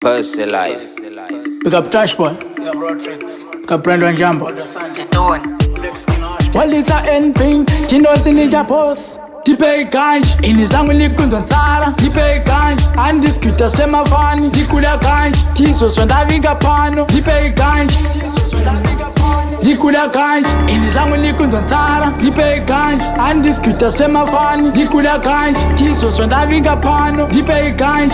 Pussy life. Pick up Trash Boy. Pick up Road Tricks. Pick up Brandon Jambo. Walisa NP, Chinozi Ninja Post. Dipe ganj, inizangu likunzo ntsara. Dipe ganj, undisputed semafani. Dikula ganj, tizo sondavinga pano. Dipe ganj, dikula ganj, inizangu likunzo ntsara. Dipe ganj, undisputed semafani. Dikula ganj, tizo sondavinga pano. Dipe ganj,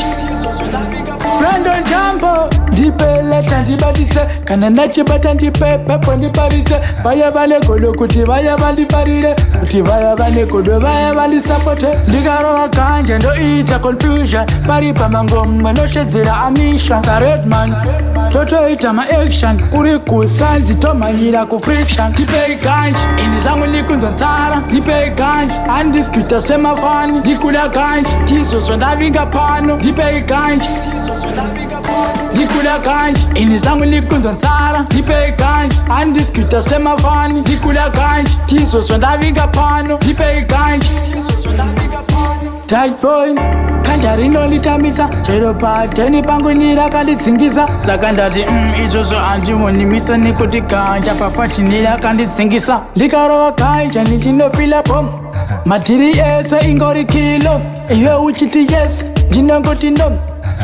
Brandon Jambo. Dipe leta ndibadise, kana nachibata ndipe pepo ndiparise. Vaya vale kolo kuti vaya valifarire, kuti vaya vale kolo vaya valisapote. Ligarowa ganja ndo ita confusion, paripa mangoma no shezera amisha. Redman, toto ita ma action, kuri kusanzi tomanyira ku friction. Dipe ganj, inizangu likunzo ntsara. Dipe ganj, undisputed semafani. Dikula ganj, tizo sondavinga pano. Dipe ganj, dikula ganj, inizangu likunzo ntsara. Dipe ganj, undisputed semafani. Dikula ganj, tizo sondavinga pano. Dipe ganj, Touch boy, kanjarino litamisa. Chero pateni pangu nilakalizingisa. Zakandati izozo andimonimisa. Nikuti ganja pafashi nilakalizingisa. Likarowa ganja nitinofila pom. Matiri ese ingori kilo. Iwe uchiti yes, jinongoti no.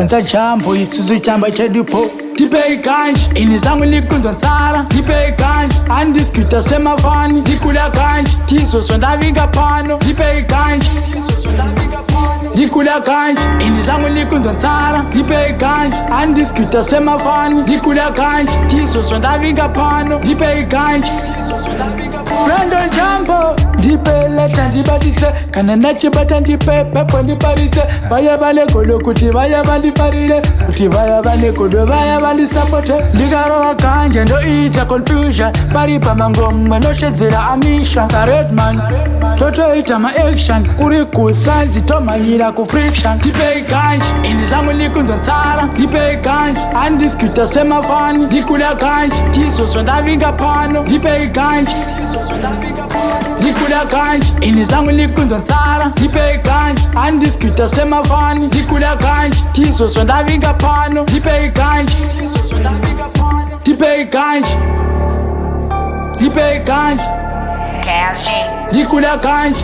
Nza Jambo isuzu chamba chedupo. Dipe ganj, inizangu likunzo ntsara. Dipe ganj, undisputed semafani. Dikula ganj, tizo sondavinga pano. Dipe ganj, dikula ganj, inizangu likunzo ntsara. Dipe ganj, undisputed semafani. Dikula ganj, tizo sondavinga pano. Dipe ganj, Brandon Jambo. Dipe leta ndibadise, kana nachibata ndipe pepo ndiparise. Vaya vale kolo kuti vaya valifarire, kuti vaya vale kolo vaya valisapote. Ligarowa ganja ndo ita confusion, paripa mangoma no shezera amisha. Redman, toto ita ma action, kuri kusanzi tomanyira ku friction. Dipe ganj, inizangu likunzo ntsara. Dipe ganj, undisputed semafani. Dikula ganj, tizo sondavinga pano. Dipe ganj, dikula ganj, inizangu likunzo ntsara. Dipe ganj, undisputed semafani. Dikula ganj, tizo sondavinga pano. Dipe ganj, dipe ganj, dipe ganj, Cash G. dikula ganj.